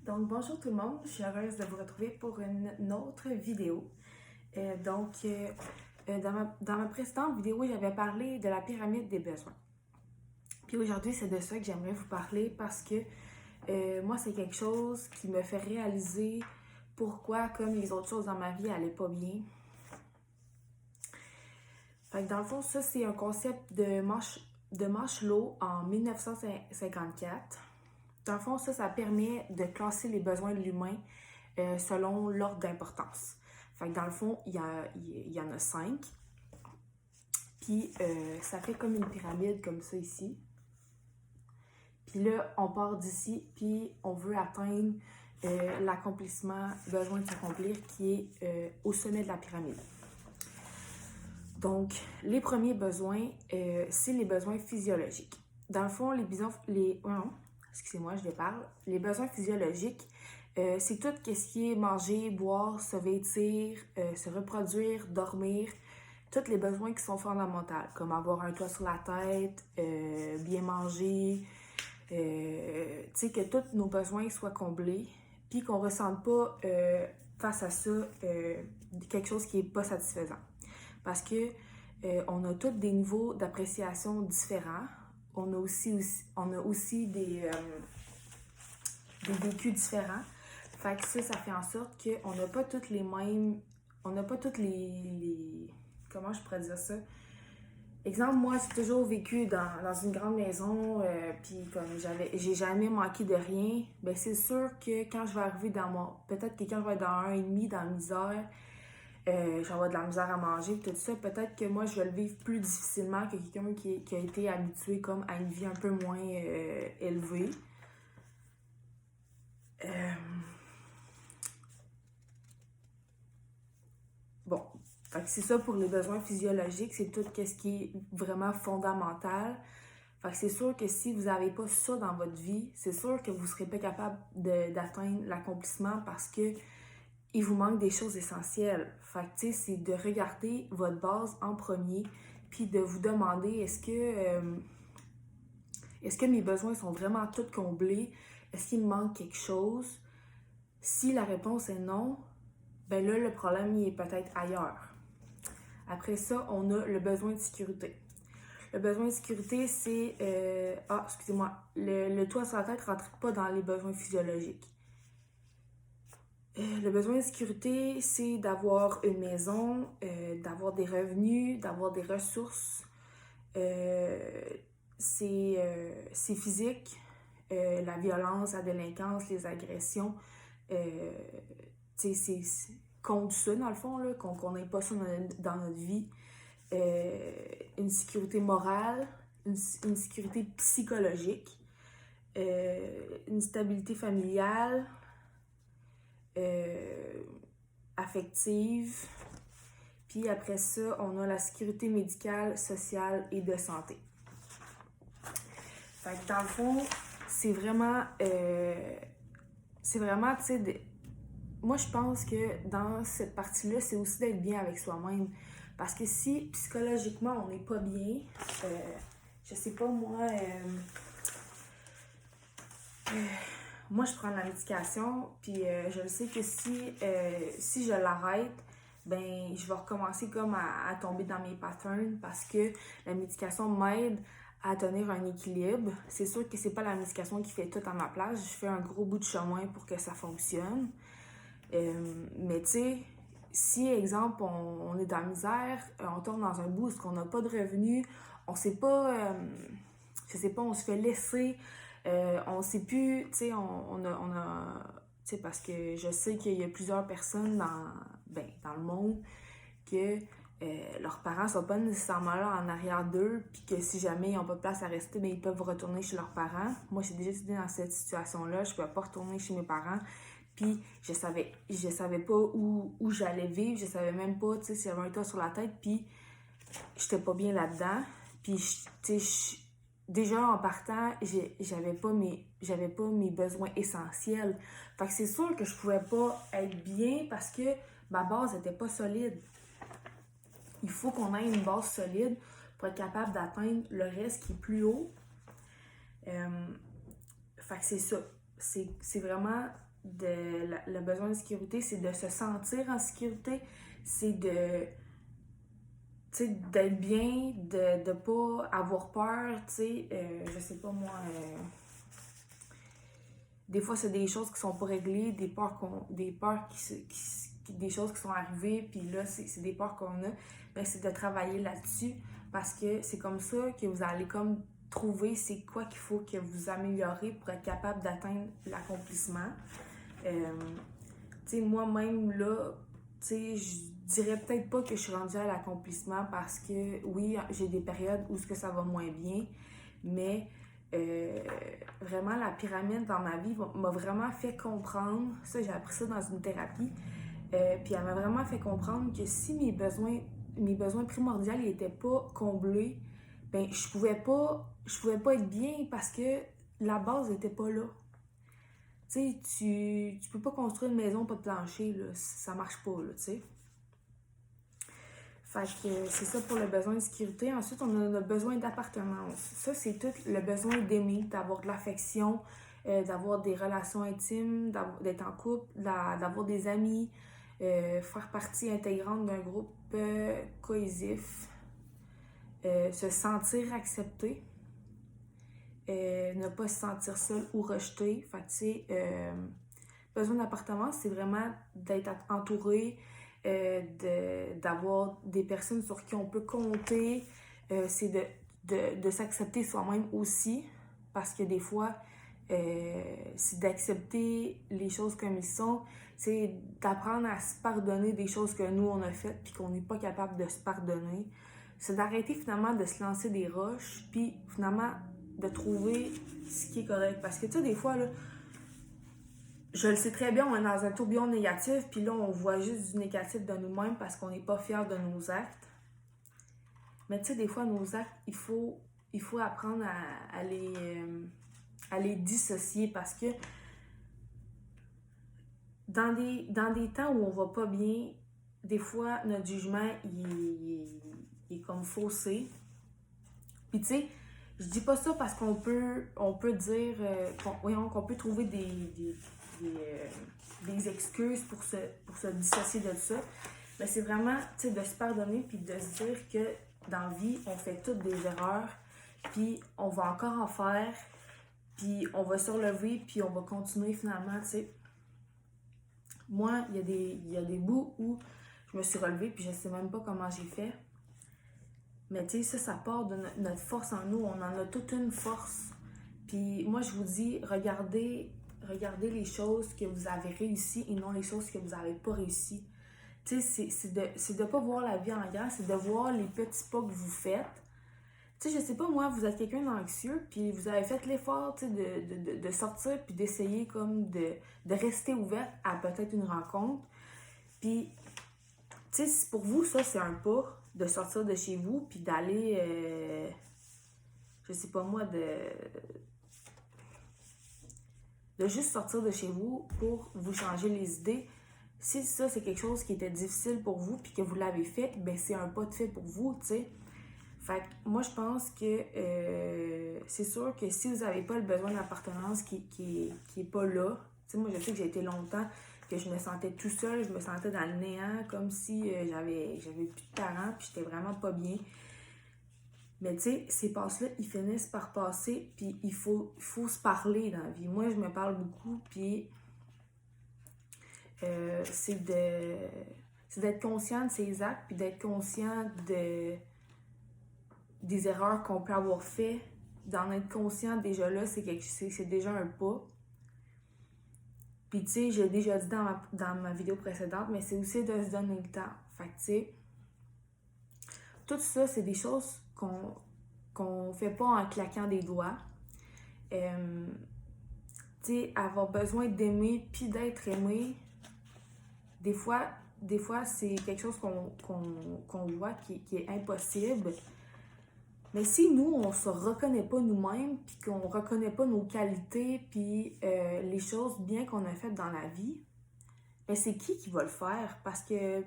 Donc, bonjour tout le monde, je suis heureuse de vous retrouver pour une autre vidéo. Dans ma précédente vidéo, j'avais parlé de la pyramide des besoins. Puis aujourd'hui, c'est de ça que j'aimerais vous parler parce que moi, c'est quelque chose qui me fait réaliser pourquoi, comme les autres choses dans ma vie, elle n'est pas bien. Fait que dans le fond, ça, c'est un concept de Maslow en 1954. Dans le fond, ça permet de classer les besoins de l'humain selon l'ordre d'importance. Fait que dans le fond, il y en a 5. Puis ça fait comme une pyramide comme ça ici. Puis là, on part d'ici, puis on veut atteindre l'accomplissement, besoin de s'accomplir, qui est au sommet de la pyramide. Donc, les premiers besoins, c'est les besoins physiologiques. Dans le fond, excusez-moi, je les parle. Les besoins physiologiques, c'est tout ce qui est manger, boire, se vêtir, se reproduire, dormir, tous les besoins qui sont fondamentaux, comme avoir un toit sur la tête, bien manger, tu sais, que tous nos besoins soient comblés, puis qu'on ne ressente pas face à ça quelque chose qui n'est pas satisfaisant. Parce que on a tous des niveaux d'appréciation différents. On a aussi des vécus différents. Fait que ça fait en sorte qu'on n'a pas toutes les mêmes... On n'a pas toutes les... Comment je pourrais dire ça? Exemple, moi, j'ai toujours vécu dans une grande maison, puis comme j'ai jamais manqué de rien. Ben c'est sûr que quand je vais arriver peut-être que quand je vais être dans 1,5, dans la misère, j'aurai de la misère à manger, tout ça, peut-être que moi, je vais le vivre plus difficilement que quelqu'un qui a été habitué comme à une vie un peu moins élevée. Bon, fait que c'est ça pour les besoins physiologiques, c'est tout ce qui est vraiment fondamental. Fait que c'est sûr que si vous n'avez pas ça dans votre vie, c'est sûr que vous ne serez pas capable d'atteindre l'accomplissement parce que il vous manque des choses essentielles. Fait que, tu sais, c'est de regarder votre base en premier, puis de vous demander est-ce que mes besoins sont vraiment tous comblés? Est-ce qu'il me manque quelque chose? Si la réponse est non, ben là, le problème, il est peut-être ailleurs. Après ça, on a le besoin de sécurité. Le besoin de sécurité, c'est... excusez-moi. Le toit sur la tête ne rentre pas dans les besoins physiologiques. Le besoin de sécurité, c'est d'avoir une maison, d'avoir des revenus, d'avoir des ressources. C'est physique. La violence, la délinquance, les agressions. C'est contre ça, dans le fond, là, qu'on n'ait pas ça dans notre vie. Une sécurité morale, une sécurité psychologique, une stabilité familiale, affective. Puis après ça, on a la sécurité médicale, sociale et de santé. Fait que dans le fond, c'est vraiment, tu sais, moi je pense que dans cette partie-là, c'est aussi d'être bien avec soi-même. Parce que si psychologiquement on n'est pas bien, je sais pas moi, moi je prends de la médication, puis je sais que si je l'arrête, ben je vais recommencer comme à tomber dans mes patterns parce que la médication m'aide à tenir un équilibre. C'est sûr que c'est pas la médication qui fait tout à ma place. Je fais un gros bout de chemin pour que ça fonctionne. Mais tu sais, si, exemple, on est dans la misère, on tombe dans un bout où on n'a pas de revenus, on sait pas, je sais pas, on se fait laisser, on sait plus, tu sais, on a tu sais, parce que je sais qu'il y a plusieurs personnes dans le monde que leurs parents sont pas nécessairement là en arrière d'eux, puis que si jamais ils n'ont pas de place à rester, bien, ils peuvent retourner chez leurs parents. Moi, j'ai déjà été dans cette situation-là, je ne pouvais pas retourner chez mes parents, puis je savais pas où j'allais vivre, je savais même pas, tu sais, s'il y avait un toit sur la tête, puis j'étais pas bien là-dedans, puis, tu sais, déjà en partant, j'avais pas mes besoins essentiels. Fait que c'est sûr que je pouvais pas être bien parce que ma base était pas solide. Il faut qu'on ait une base solide pour être capable d'atteindre le reste qui est plus haut. Fait que c'est ça. C'est vraiment le besoin de sécurité, c'est de se sentir en sécurité, c'est de, tu sais, d'être bien, de ne pas avoir peur, tu sais, je sais pas moi, des fois c'est des choses qui sont pas réglées, des peurs des choses qui sont arrivées, puis là c'est des peurs qu'on a, mais c'est de travailler là-dessus, parce que c'est comme ça que vous allez comme trouver c'est quoi qu'il faut que vous améliorez pour être capable d'atteindre l'accomplissement. Tu sais, moi-même, là, tu sais, je dirais peut-être pas que je suis rendue à l'accomplissement parce que, oui, j'ai des périodes où ça va moins bien, mais euh, vraiment, la pyramide dans ma vie m'a vraiment fait comprendre, ça, j'ai appris ça dans une thérapie, puis elle m'a vraiment fait comprendre que si mes besoins primordiaux n'étaient pas comblés, ben, je pouvais pas être bien parce que la base n'était pas là. Tu sais, tu peux pas construire une maison pas de plancher, là. Ça marche pas, là, tu sais. Fait que c'est ça pour le besoin de sécurité. Ensuite, on a le besoin d'appartenance. Ça, c'est tout le besoin d'aimer, d'avoir de l'affection, d'avoir des relations intimes, d'être en couple, d'avoir des amis, faire partie intégrante d'un groupe cohésif, se sentir accepté. Ne pas se sentir seul ou rejeté. Fait que, tu sais, besoin d'appartement, c'est vraiment d'être entouré, d'avoir des personnes sur qui on peut compter. C'est de s'accepter soi-même aussi, parce que des fois, c'est d'accepter les choses comme ils sont. C'est d'apprendre à se pardonner des choses que nous, on a faites puis qu'on n'est pas capable de se pardonner. C'est d'arrêter finalement de se lancer des roches, puis finalement de trouver ce qui est correct. Parce que tu sais, des fois, là, je le sais très bien, on est dans un tourbillon négatif, puis là, on voit juste du négatif de nous-mêmes parce qu'on n'est pas fiers de nos actes. Mais tu sais, des fois, nos actes, il faut apprendre à les dissocier parce que dans des temps où on va pas bien, des fois, notre jugement, il est comme faussé. Puis tu sais, je dis pas ça parce on peut dire, qu'on peut trouver des excuses pour se dissocier de ça. Mais c'est vraiment, tu sais, de se pardonner puis de se dire que dans la vie, on fait toutes des erreurs, puis on va encore en faire, puis on va se relever, puis on va continuer finalement, tu sais. Moi, il y a des bouts où je me suis relevée, puis je sais même pas comment j'ai fait. Mais tu sais, ça part de notre force en nous. On en a toute une force. Puis moi, je vous dis, regardez les choses que vous avez réussies et non les choses que vous n'avez pas réussies. Tu sais, c'est de pas voir la vie en grand, c'est de voir les petits pas que vous faites. Tu sais, je sais pas, moi, vous êtes quelqu'un d'anxieux, puis vous avez fait l'effort, tu sais, de sortir, puis d'essayer comme de rester ouverte à peut-être une rencontre. Puis, tu sais, pour vous, ça, c'est un pas de sortir de chez vous, puis d'aller, je sais pas moi, de juste sortir de chez vous pour vous changer les idées. Si ça, c'est quelque chose qui était difficile pour vous, puis que vous l'avez fait, ben c'est un pas de fait pour vous, tu sais. Fait que moi, je pense que c'est sûr que si vous n'avez pas le besoin d'appartenance qui est pas là, tu sais, moi, je sais que j'ai été longtemps que je me sentais tout seul, je me sentais dans le néant, comme si j'avais plus de parents, puis j'étais vraiment pas bien. Mais tu sais, ces passes-là, ils finissent par passer, puis il faut se parler dans la vie. Moi, je me parle beaucoup, puis c'est d'être conscient de ses actes, puis d'être conscient des erreurs qu'on peut avoir fait. D'en être conscient déjà là, c'est déjà un pas. Puis tu sais, j'ai déjà dit dans ma vidéo précédente, mais c'est aussi de se donner le temps. Fait que tu sais, tout ça, c'est des choses qu'on fait pas en claquant des doigts. Tu sais, avoir besoin d'aimer puis d'être aimé, des fois c'est quelque chose qu'on voit qui est impossible. Mais si nous, on se reconnaît pas nous-mêmes, puis qu'on reconnaît pas nos qualités, puis les choses bien qu'on a faites dans la vie, ben c'est qui va le faire? Parce que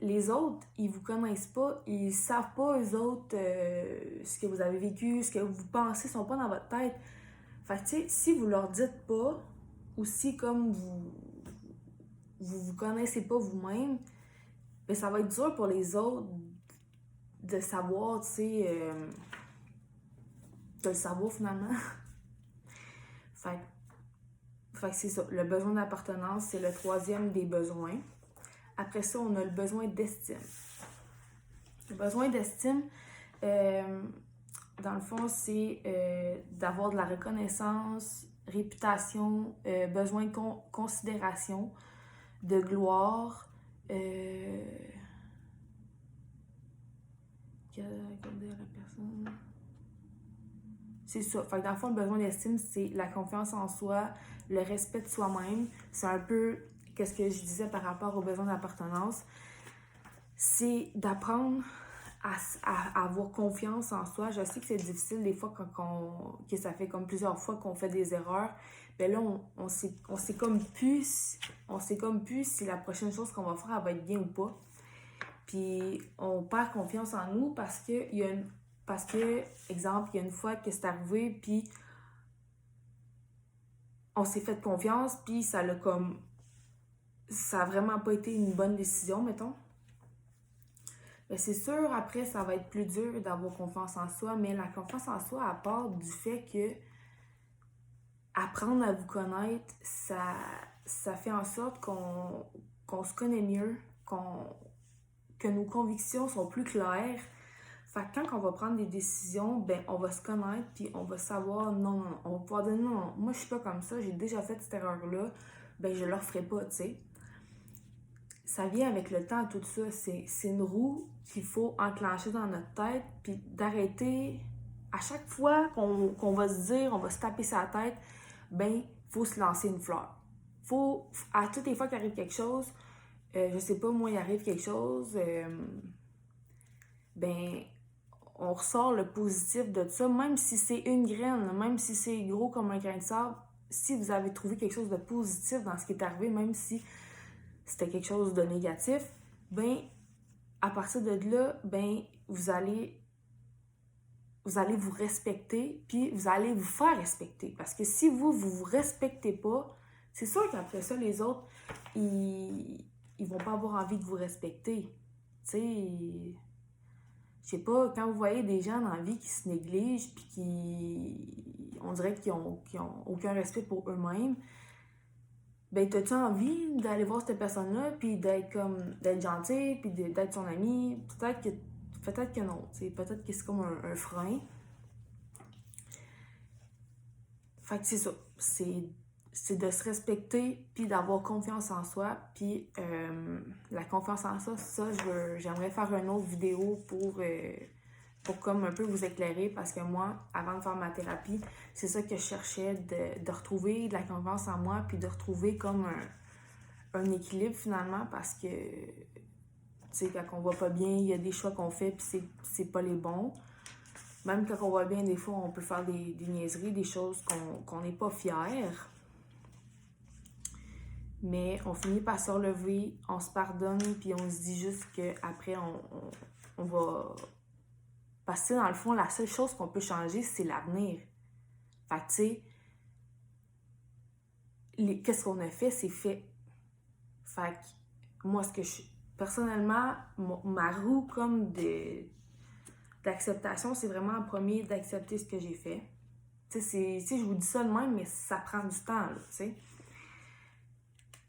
les autres, ils vous connaissent pas, ils savent pas, eux autres, ce que vous avez vécu, ce que vous pensez, sont pas dans votre tête. Fait que, tu sais, si vous leur dites pas, aussi comme vous connaissez pas vous-même, ben ça va être dur pour les autres de savoir, tu sais, de le savoir finalement. fait, fait que c'est ça. Le besoin d'appartenance, c'est le troisième des besoins. Après ça, on a le besoin d'estime. Le besoin d'estime, dans le fond, c'est d'avoir de la reconnaissance, réputation, besoin de considération, de gloire, accorder à la personne. C'est ça. Fait que dans le fond, le besoin d'estime, c'est la confiance en soi, le respect de soi-même. C'est un peu qu'est-ce que je disais par rapport au besoin d'appartenance. C'est d'apprendre à avoir confiance en soi. Je sais que c'est difficile des fois que ça fait comme plusieurs fois qu'on fait des erreurs. Mais là, on sait comme plus si la prochaine chose qu'on va faire, elle va être bien ou pas. Puis on perd confiance en nous parce que exemple, il y a une fois que c'est arrivé, puis on s'est fait confiance, puis ça a vraiment pas été une bonne décision, mettons. Mais c'est sûr, après, ça va être plus dur d'avoir confiance en soi, mais la confiance en soi, à part du fait que apprendre à vous connaître, ça fait en sorte qu'on se connaît mieux, que nos convictions sont plus claires. Fait que quand on va prendre des décisions, ben on va se connaître, puis on va savoir, non, on va pouvoir dire non, moi je suis pas comme ça, j'ai déjà fait cette erreur-là, ben je le referai pas, tu sais. Ça vient avec le temps, tout ça. C'est une roue qu'il faut enclencher dans notre tête, puis d'arrêter. À chaque fois qu'on va se dire, on va se taper sa tête, ben, il faut se lancer une fleur. À toutes les fois qu'il arrive quelque chose, je sais pas, moi, il arrive quelque chose, ben, on ressort le positif de ça, même si c'est une graine, même si c'est gros comme un grain de sable. Si vous avez trouvé quelque chose de positif dans ce qui est arrivé, même si c'était quelque chose de négatif, ben, à partir de là, ben, vous allez vous respecter, puis vous allez vous faire respecter. Parce que si vous respectez pas, c'est sûr qu'après ça, les autres, ils vont pas avoir envie de vous respecter. Tu sais, je sais pas, quand vous voyez des gens dans la vie qui se négligent, puis on dirait qu'ils ont aucun respect pour eux-mêmes, ben, t'as-tu envie d'aller voir cette personne-là, puis d'être gentil, puis d'être son ami? Peut-être que non, t'sais, peut-être que c'est comme un frein. Fait que c'est ça, c'est de se respecter, puis d'avoir confiance en soi, puis la confiance en soi, j'aimerais faire une autre vidéo pour comme un peu vous éclairer, parce que moi, avant de faire ma thérapie, c'est ça que je cherchais, de retrouver de la confiance en moi, puis de retrouver comme un équilibre finalement, parce que, tu sais, quand on va pas bien, il y a des choix qu'on fait, puis c'est pas les bons. Même quand on va bien, des fois, on peut faire des niaiseries, des choses qu'on n'est pas fier. Mais on finit par se relever, on se pardonne, puis on se dit juste qu'après, on va... Parce que dans le fond, la seule chose qu'on peut changer, c'est l'avenir. Fait que tu sais, qu'est-ce qu'on a fait, c'est fait. Fait que moi, personnellement, ma roue comme d'acceptation, c'est vraiment en premier d'accepter ce que j'ai fait. Tu sais, je vous dis ça de même, mais ça prend du temps, là, tu sais.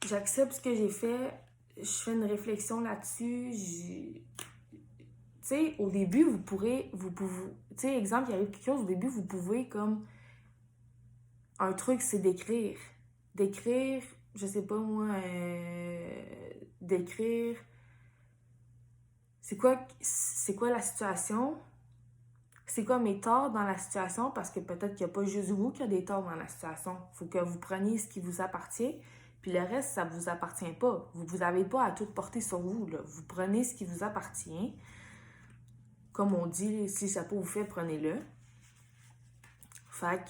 J'accepte ce que j'ai fait, je fais une réflexion là-dessus, tu sais, au début, vous pouvez, tu sais, exemple, il arrive quelque chose, au début, vous pouvez comme, un truc, c'est d'écrire. D'écrire, je sais pas moi, d'écrire, c'est quoi la situation, c'est quoi mes torts dans la situation, parce que peut-être qu'il n'y a pas juste vous qui a des torts dans la situation. Il faut que vous preniez ce qui vous appartient, puis le reste, ça vous appartient pas. Vous n'avez pas à tout porter sur vous, là. Vous prenez ce qui vous appartient. Comme on dit, si ça peut vous faire, prenez-le. Fait que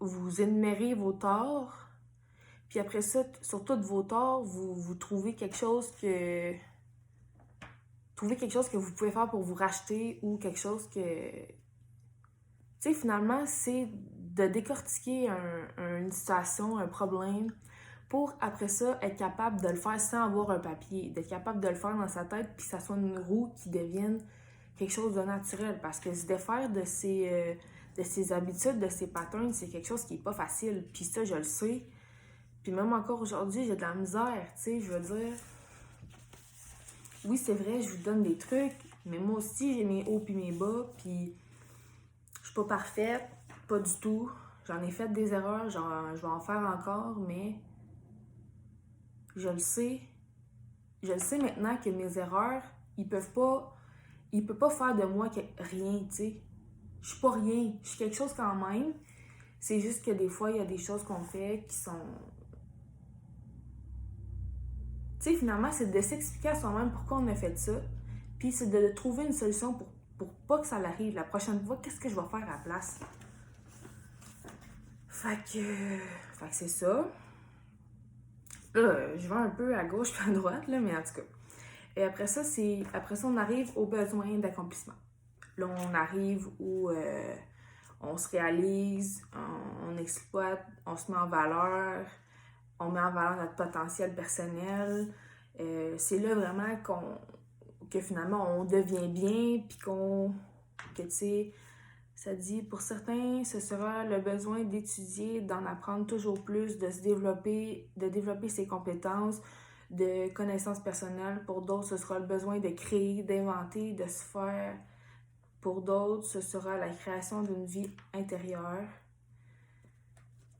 vous énumérez vos torts, puis après ça, sur tous vos torts, vous trouvez quelque chose que... Trouvez quelque chose que vous pouvez faire pour vous racheter ou quelque chose que... Tu sais, finalement, c'est de décortiquer une situation, un problème, pour après ça être capable de le faire sans avoir un papier, d'être capable de le faire dans sa tête, puis que ça soit une roue qui devienne quelque chose de naturel. Parce que se défaire de ses habitudes, de ses patterns, c'est quelque chose qui est pas facile. Puis ça, je le sais. Puis même encore aujourd'hui, j'ai de la misère, tu sais, je veux dire. Oui, c'est vrai, je vous donne des trucs, mais moi aussi, j'ai mes hauts puis mes bas, puis je suis pas parfaite, pas du tout. J'en ai fait des erreurs, genre, je vais en faire encore, mais je le sais. Je le sais maintenant que mes erreurs, ils peuvent pas faire de moi rien, tu sais. Je suis pas rien, je suis quelque chose quand même. C'est juste que des fois, il y a des choses qu'on fait qui sont... Tu sais, finalement, c'est de s'expliquer à soi-même pourquoi on a fait ça, puis c'est de trouver une solution pour pas que ça l'arrive. La prochaine fois, qu'est-ce que je vais faire à la place? Fait que c'est ça. Là, je vais un peu à gauche puis à droite, là, mais en tout cas. Et après ça, on arrive aux besoins d'accomplissement. Là, on arrive où on se réalise, on exploite, on se met en valeur, on met en valeur notre potentiel personnel. C'est là vraiment que finalement on devient bien, puis que tu sais, ça dit, pour certains, ce sera le besoin d'étudier, d'en apprendre toujours plus, de se développer, de développer ses compétences, de connaissances personnelles. Pour d'autres, ce sera le besoin de créer, d'inventer, de se faire. Pour d'autres, ce sera la création d'une vie intérieure.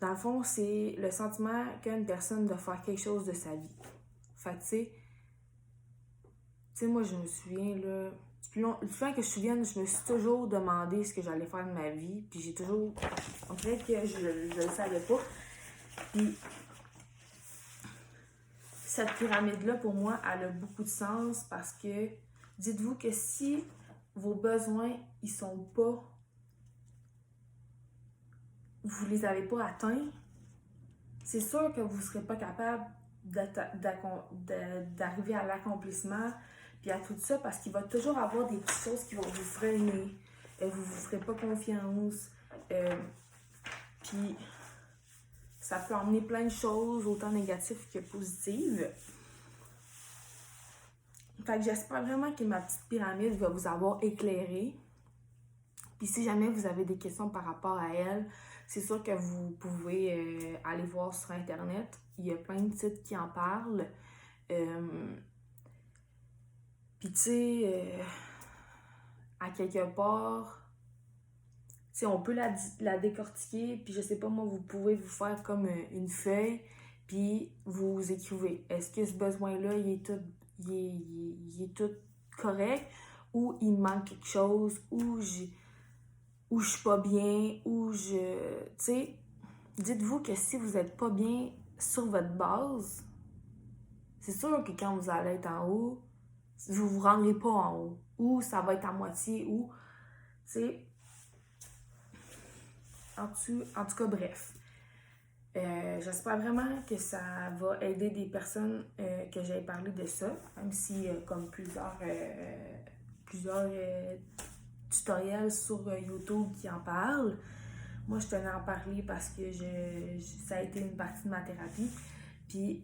Dans le fond, c'est le sentiment qu'a une personne de faire quelque chose de sa vie. Fait que, tu sais, moi, je me souviens, là, du plus loin que je me souvienne, je me suis toujours demandé ce que j'allais faire de ma vie. Puis j'ai toujours... On dirait que je le savais pas. Puis cette pyramide-là, pour moi, elle a beaucoup de sens parce que dites-vous que si vos besoins, ils sont pas... Vous les avez pas atteints, c'est sûr que vous ne serez pas capable d'arriver à l'accomplissement puis à tout ça parce qu'il va toujours avoir des petites choses qui vont vous freiner. Vous ne vous ferez pas confiance. Puis ça peut emmener plein de choses, autant négatives que positives. Fait que j'espère vraiment que ma petite pyramide va vous avoir éclairé. Puis si jamais vous avez des questions par rapport à elle, c'est sûr que vous pouvez aller voir sur Internet. Il y a plein de sites qui en parlent. Puis tu sais, à quelque part, tu sais, on peut la décortiquer. Puis je sais pas, moi, vous pouvez vous faire comme une feuille. Puis vous écrivez. Est-ce que ce besoin-là, il est tout correct? Ou il me manque quelque chose? Ou je suis pas bien, tu sais, dites-vous que si vous êtes pas bien sur votre base, c'est sûr que quand vous allez être en haut, vous vous rendrez pas en haut. Ou ça va être à moitié, ou, tu sais, en tout cas, bref. J'espère vraiment que ça va aider des personnes que j'ai parlé de ça, même si comme plusieurs tutoriels sur YouTube qui en parlent. Moi, je tenais à en parler parce que ça a été une partie de ma thérapie. Puis,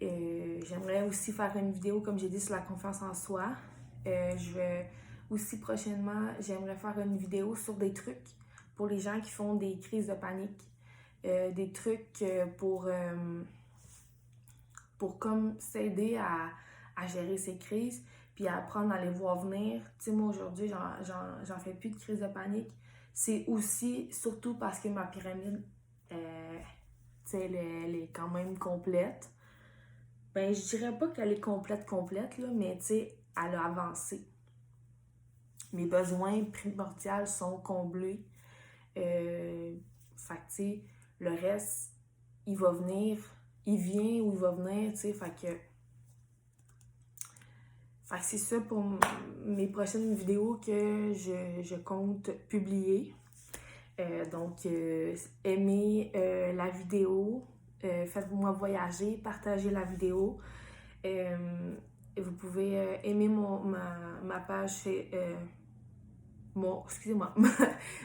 j'aimerais aussi faire une vidéo, comme j'ai dit, sur la confiance en soi. Je vais aussi prochainement, j'aimerais faire une vidéo sur des trucs pour les gens qui font des crises de panique. Des trucs pour comme s'aider à gérer ces crises, puis à apprendre à les voir venir. Tu sais, moi, aujourd'hui, j'en fais plus de crise de panique. C'est aussi, surtout parce que ma pyramide, tu sais, elle est quand même complète. Ben, je dirais pas qu'elle est complète, là, mais tu sais, elle a avancé. Mes besoins primordiaux sont comblés. Fait que, tu sais, le reste, il va venir, il vient ou il va venir, tu sais, fait que c'est ça pour mes prochaines vidéos que je compte publier. Donc, aimez la vidéo, faites-moi voyager, partagez la vidéo. Vous pouvez aimer ma page, excusez-moi,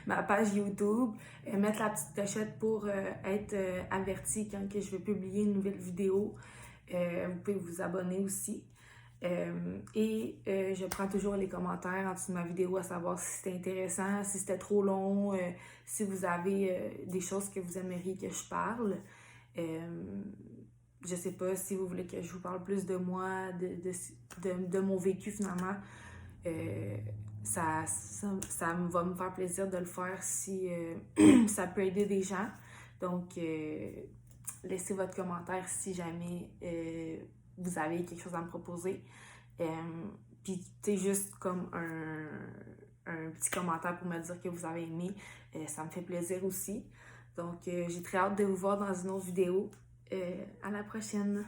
ma page YouTube, mettre la petite clochette pour être averti quand que je vais publier une nouvelle vidéo. Vous pouvez vous abonner aussi. Je prends toujours les commentaires en dessous de ma vidéo à savoir si c'était intéressant, si c'était trop long, si vous avez des choses que vous aimeriez que je parle. Je sais pas si vous voulez que je vous parle plus de moi, de mon vécu finalement. Ça va me faire plaisir de le faire si ça peut aider des gens. Donc, laissez votre commentaire si jamais vous avez quelque chose à me proposer. Puis, tu sais, juste comme un petit commentaire pour me dire que vous avez aimé, ça me fait plaisir aussi. Donc, j'ai très hâte de vous voir dans une autre vidéo. À la prochaine!